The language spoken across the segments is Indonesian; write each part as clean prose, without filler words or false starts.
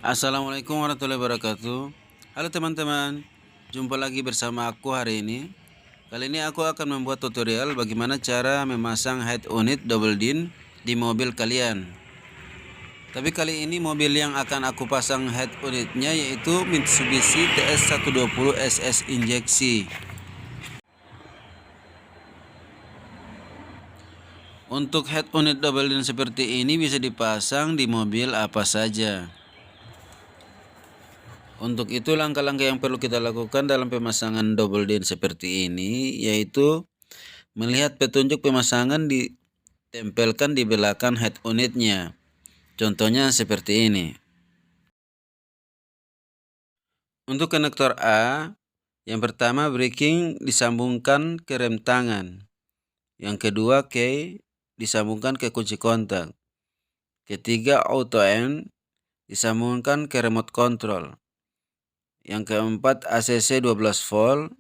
Assalamualaikum warahmatullahi wabarakatuh. Halo teman-teman, jumpa lagi bersama aku hari ini. Kali ini aku akan membuat tutorial bagaimana cara memasang head unit double din di mobil kalian. Tapi kali ini mobil yang akan aku pasang head unitnya yaitu Mitsubishi TS120 SS injeksi. Untuk head unit double din seperti ini bisa dipasang di mobil apa saja. Untuk itu langkah-langkah yang perlu kita lakukan dalam pemasangan double din seperti ini yaitu melihat petunjuk pemasangan ditempelkan di belakang head unitnya. Contohnya seperti ini. Untuk konektor A, yang pertama braking disambungkan ke rem tangan. Yang kedua key disambungkan ke kunci kontak. Ketiga auto end disambungkan ke remote control. Yang keempat ACC 12 volt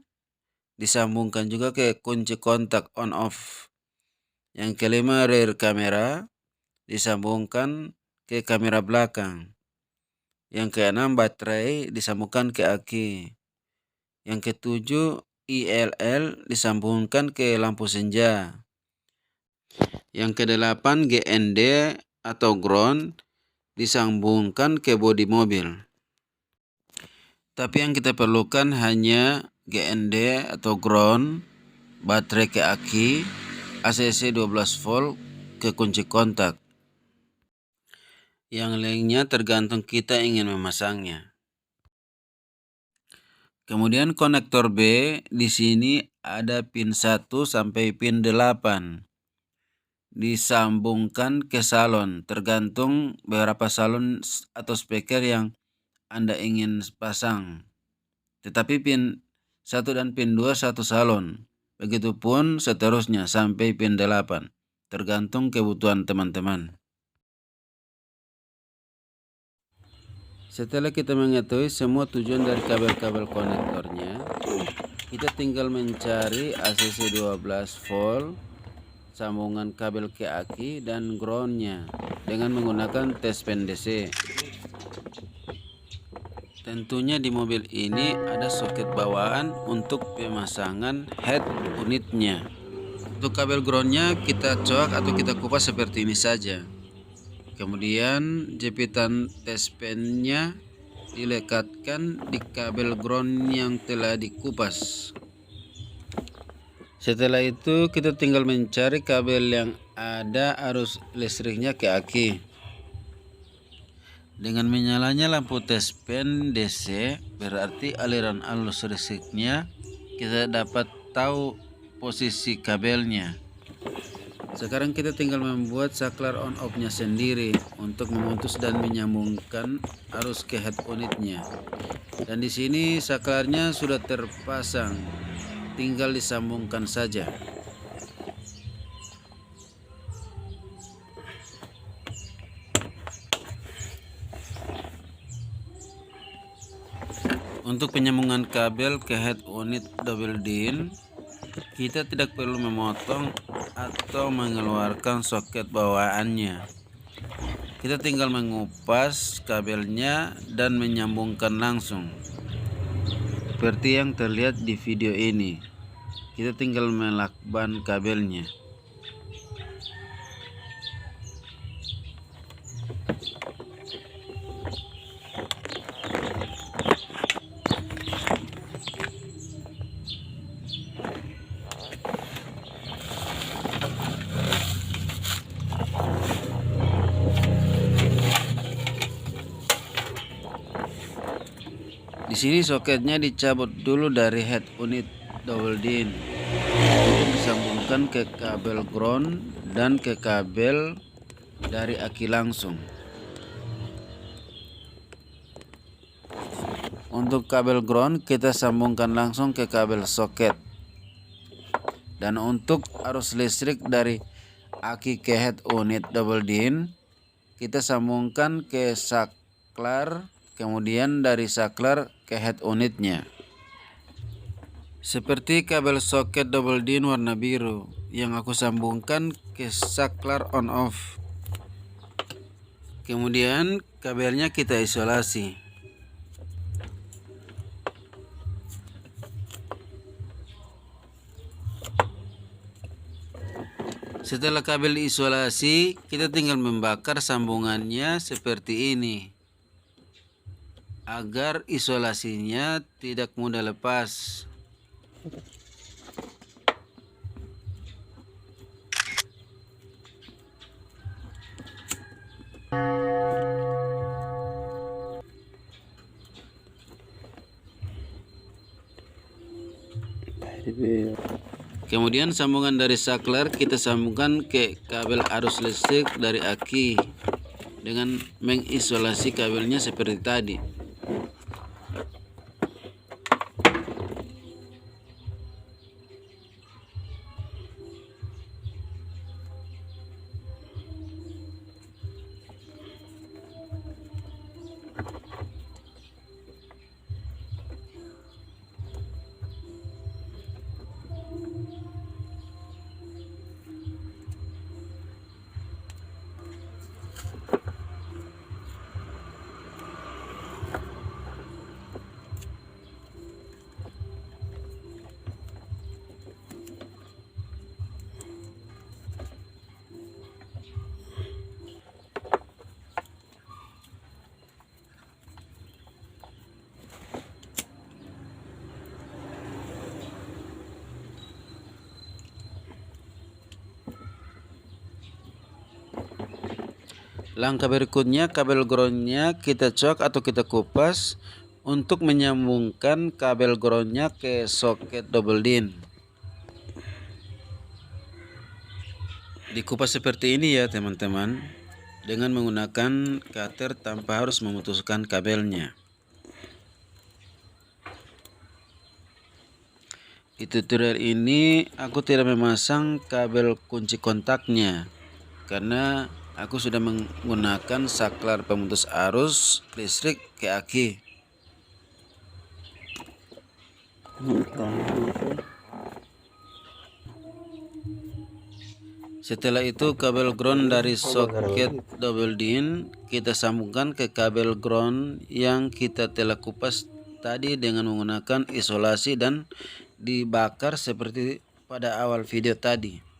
disambungkan juga ke kunci kontak on off. Yang kelima rear kamera disambungkan ke kamera belakang. Yang keenam baterai disambungkan ke aki. Yang ketujuh ILL disambungkan ke lampu senja. Yang kedelapan GND atau ground disambungkan ke bodi mobil. Tapi yang kita perlukan hanya GND atau ground, baterai ke aki, ACC 12 volt ke kunci kontak. Yang lainnya tergantung kita ingin memasangnya. Kemudian konektor B di sini ada pin 1 sampai pin 8. Disambungkan ke salon, tergantung beberapa salon atau speaker yang Anda ingin pasang. Tetapi pin 1 dan pin 2 satu salon. Begitupun seterusnya sampai pin 8. Tergantung kebutuhan teman-teman. Setelah kita mengetahui semua tujuan dari kabel-kabel konektornya, kita tinggal mencari ACC 12 volt, sambungan kabel ke aki dan groundnya dengan menggunakan tes pen DC. Tentunya di mobil ini ada soket bawaan untuk pemasangan head unitnya. Untuk kabel groundnya kita coak atau kita kupas seperti ini saja. Kemudian jepitan tes pennya dilekatkan di kabel ground yang telah dikupas. Setelah itu kita tinggal mencari kabel yang ada arus listriknya ke aki. Dengan menyalanya lampu tes pen DC berarti aliran arus listriknya kita dapat tahu posisi kabelnya. Sekarang kita tinggal membuat saklar on off nya sendiri untuk memutus dan menyambungkan arus ke head unitnya. Dan di sini saklarnya sudah terpasang, tinggal disambungkan saja. Untuk penyambungan kabel ke head unit double din, kita tidak perlu memotong atau mengeluarkan soket bawaannya. Kita tinggal mengupas kabelnya dan menyambungkan langsung. Seperti yang terlihat di video ini. Kita tinggal melakban kabelnya. Di sini soketnya dicabut dulu dari head unit double din untuk disambungkan ke kabel ground dan ke kabel dari aki langsung. Untuk kabel ground kita sambungkan langsung ke kabel soket. Dan untuk arus listrik dari aki ke head unit double DIN, kita sambungkan ke saklar, kemudian dari saklar ke head unitnya. Seperti kabel soket double DIN warna biru yang aku sambungkan ke saklar on off. Kemudian kabelnya kita isolasi. Setelah kabel diisolasi, kita tinggal membakar sambungannya seperti ini agar isolasinya tidak mudah lepas. Kemudian sambungan dari saklar kita sambungkan ke kabel arus listrik dari aki dengan mengisolasi kabelnya seperti tadi. Langkah berikutnya, kabel groundnya kita cok atau kita kupas untuk menyambungkan kabel groundnya ke soket double DIN. Dikupas seperti ini ya teman-teman, dengan menggunakan cutter tanpa harus memutuskan kabelnya. Di tutorial ini aku tidak memasang kabel kunci kontaknya karena aku sudah menggunakan saklar pemutus arus listrik ke aki. Setelah itu kabel ground dari soket double DIN kita sambungkan ke kabel ground yang kita telah kupas tadi dengan menggunakan isolasi dan dibakar seperti pada awal video tadi.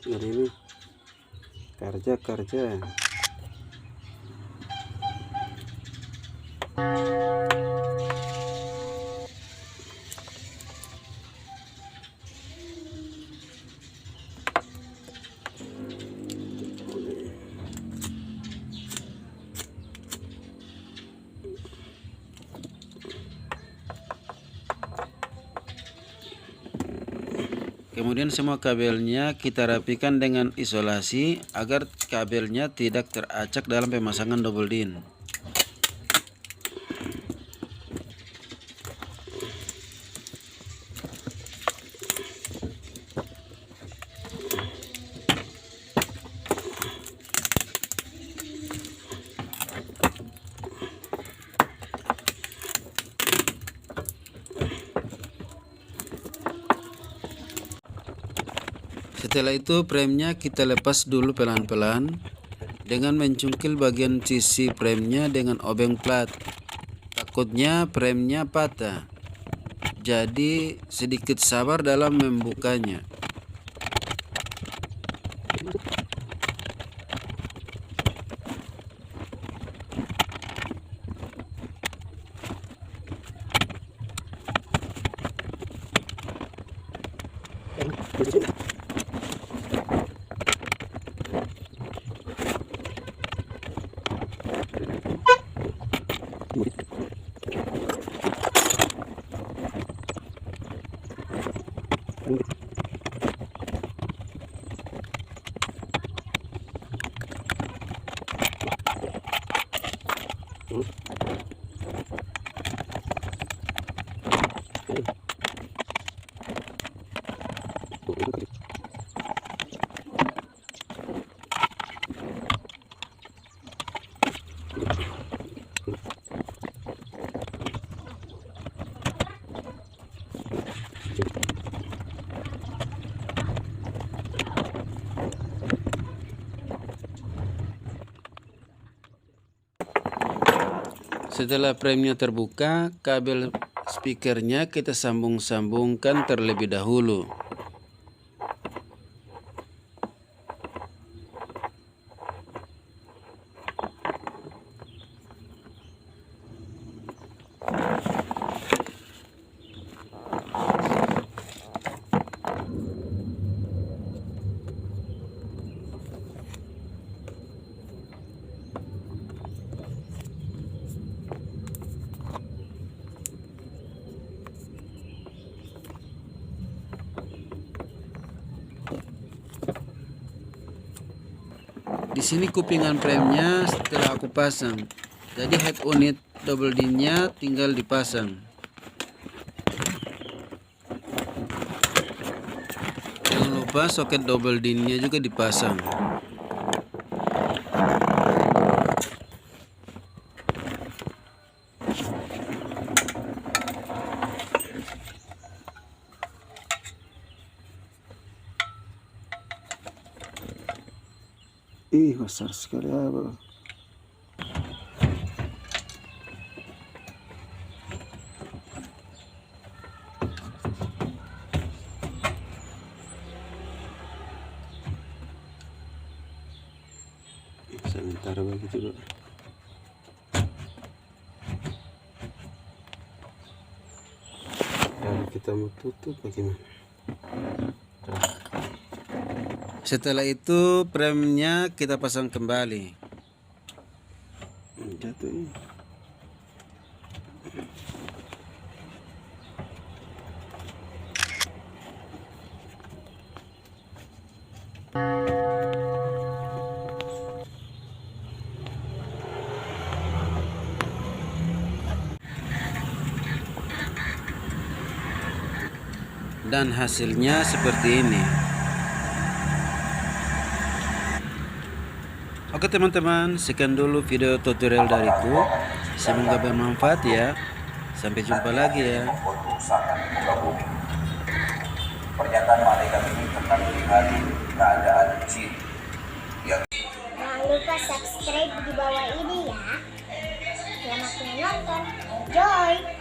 Hari ini kerja Kemudian semua kabelnya kita rapikan dengan isolasi agar kabelnya tidak teracak dalam pemasangan double DIN. Setelah itu premnya kita lepas dulu pelan-pelan dengan mencungkil bagian sisi premnya dengan obeng plat. Takutnya premnya patah, jadi sedikit sabar dalam membukanya. Setelah premnya terbuka, kabel speakernya kita sambung-sambungkan terlebih dahulu. Di sini kupingan premnya setelah aku pasang. Jadi head unit double D-nya tinggal dipasang. Jangan lupa soket double D-nya juga dipasang. Ih, besar sekali ya, bro. Sebentar begitu, bro. Lalu kita mau tutup bagaimana? Setelah itu premnya kita pasang kembali. Jatuh ini. Dan hasilnya seperti ini. Oke teman-teman, sekian dulu video tutorial dariku. Semoga bermanfaat ya. Sampai jumpa lagi ya. Pernyataan malaikat ini tentang melihat keadaan jin. Jangan lupa subscribe di bawah ini ya. Selamat menonton. Enjoy.